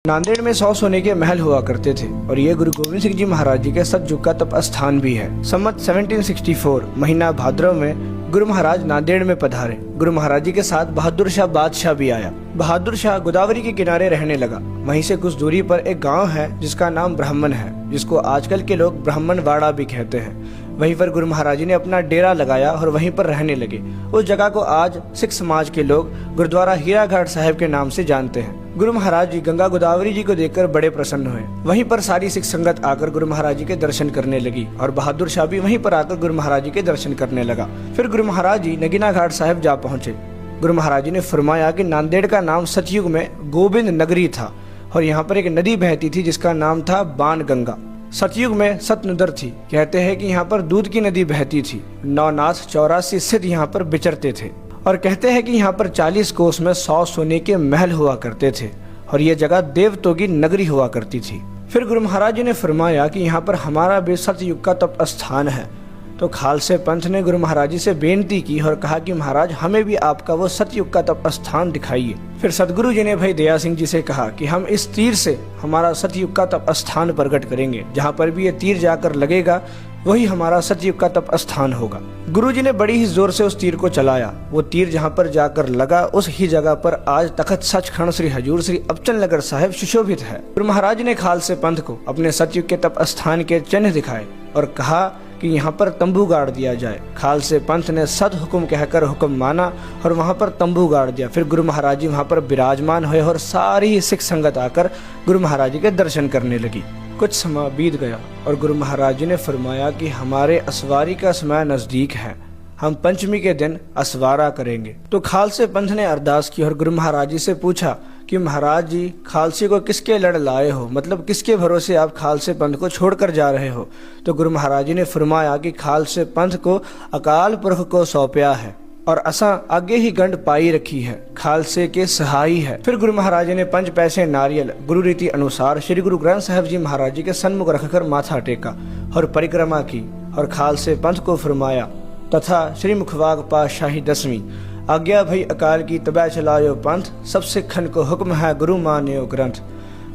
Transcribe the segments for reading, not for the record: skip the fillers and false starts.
नांदेड़ में 100 सोने के महल हुआ करते थे और ये गुरु गोविंद सिंह जी महाराज जी के सतयुग का तप स्थान भी है। संवत 1764 महीना भाद्रव में गुरु महाराज नांदेड़ में पधारे। गुरु महाराज जी के साथ बहादुर शाह बादशाह भी आया। बहादुर शाह गोदावरी के किनारे रहने लगा। वहीं से कुछ दूरी पर एक गांव है जिसका नाम ब्राह्मण है, जिसको आजकल के लोग ब्राह्मणवाड़ा भी कहते हैं। वहीं पर गुरु महाराज जी ने अपना डेरा लगाया और वहीं पर रहने लगे। उस जगह को आज सिख समाज के लोग गुरुद्वारा हीरा घाट साहिब के नाम से जानते हैं। गुरु महाराज जी गंगा गोदावरी जी को देखकर बड़े प्रसन्न हुए। वहीं पर सारी सिख संगत आकर गुरु महाराज जी के दर्शन करने लगी और बहादुर शाह भी वहीं पर आकर गुरु महाराज जी के दर्शन करने लगा। फिर गुरु महाराज जी नगीना घाट साहिब जा पहुंचे। गुरु महाराज जी ने फरमाया कि नांदेड़ का नाम सतयुग में गोविंद नगरी था और यहाँ पर एक नदी बहती थी जिसका नाम था बाण गंगा। सतयुग में सतनुदर थी। कहते हैं कि यहाँ पर दूध की नदी बहती थी। नौनाथ 84 सिद्ध यहाँ पर विचरते थे और कहते हैं कि यहाँ पर 40 कोस में 100 सोने के महल हुआ करते थे और ये जगह देवतों की नगरी हुआ करती थी। फिर गुरु महाराज जी ने फरमाया कि यहाँ पर हमारा भी सतयुग का तप स्थान है। तो खालसे पंथ ने गुरु महाराज जी से बेनती की और कहा कि महाराज हमें भी आपका वो सतयुग का तप स्थान दिखाइए। फिर सदगुरु जी ने भाई दया सिंह जी से कहा कि हम इस तीर से हमारा सतयुग का तप स्थान प्रकट करेंगे। जहाँ पर भी ये तीर जाकर लगेगा वही हमारा सतयुग का तप स्थान होगा। गुरु जी ने बड़ी ही जोर से उस तीर को चलाया। वो तीर जहाँ पर जाकर लगा उस ही जगह पर आज तखत सचखंड श्री हजूर श्री अबचल नगर साहिब सुशोभित है। गुरु महाराज जी ने खालसे पंथ को अपने सतयुग के तप स्थान के चिन्ह दिखाए और कहा कि यहाँ पर तंबू गाड़ दिया जाए। खालसे पंथ ने सद हुक्म कहकर हुक्म माना और वहाँ पर तंबू गाड़ दिया। फिर गुरु महाराज जी वहाँ पर विराजमान हुए और सारी सिख संगत आकर गुरु महाराज जी के दर्शन करने लगी। कुछ समय बीत गया और गुरु महाराज जी ने फरमाया कि हमारे असवारी का समय नजदीक है, हम पंचमी के दिन असवारा करेंगे। तो खालसे पंथ ने अरदास की और गुरु महाराज जी से पूछा कि महाराज जी खालसे को किसके लड़ लाए हो, मतलब किसके भरोसे आप खालसे पंथ को छोड़कर जा रहे हो। तो गुरु महाराज जी ने फरमाया कि खालसे पंथ को अकाल पुरख को सौंपया है और असा आगे ही गंढ पाई रखी है, खालसे के सहाई है। फिर गुरु महाराज जी ने 5 पैसे नारियल गुरु रीति अनुसार श्री गुरु ग्रंथ साहिब जी महाराज जी के सन्मुख रखकर माथा टेका और परिक्रमा की और खालसे पंथ को फरमाया तथा श्री मुखवाग पातशाही 10वीं आज्ञा भई अकाल की तबै चलायो पंथ, सब सिखन को हुक्म है गुरु मान्यो ग्रंथ।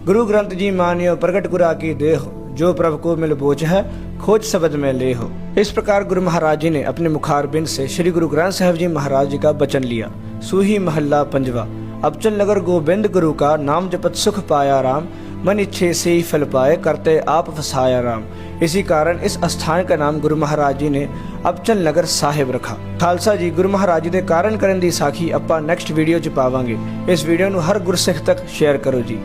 गुरु ग्रंथ जी मान्यो प्रगट गुरा की देह, जो प्रभु को मिल बोझ है खोज शब्द में ले हो। इस प्रकार गुरु महाराज जी ने अपने मुखारबिंद से श्री गुरु ग्रंथ साहिब जी महाराज जी का वचन लिया। सूही महल्ला पंजवा। अबचल नगर गोविंद गुरु का नाम जपत सुख पाया राम, मन इच्छे से ही फल पाए करते आप फसाया राम। इसी कारण इस स्थान का नाम गुरु महाराज जी ने अबचल नगर साहिब रखा। खालसा जी गुरु महाराज जी दे कारण करन दी साखी अपा नेक्स्ट वीडियो च पावांगे। इस वीडियो ਨੂੰ हर गुरसिख तक शेयर करो जी।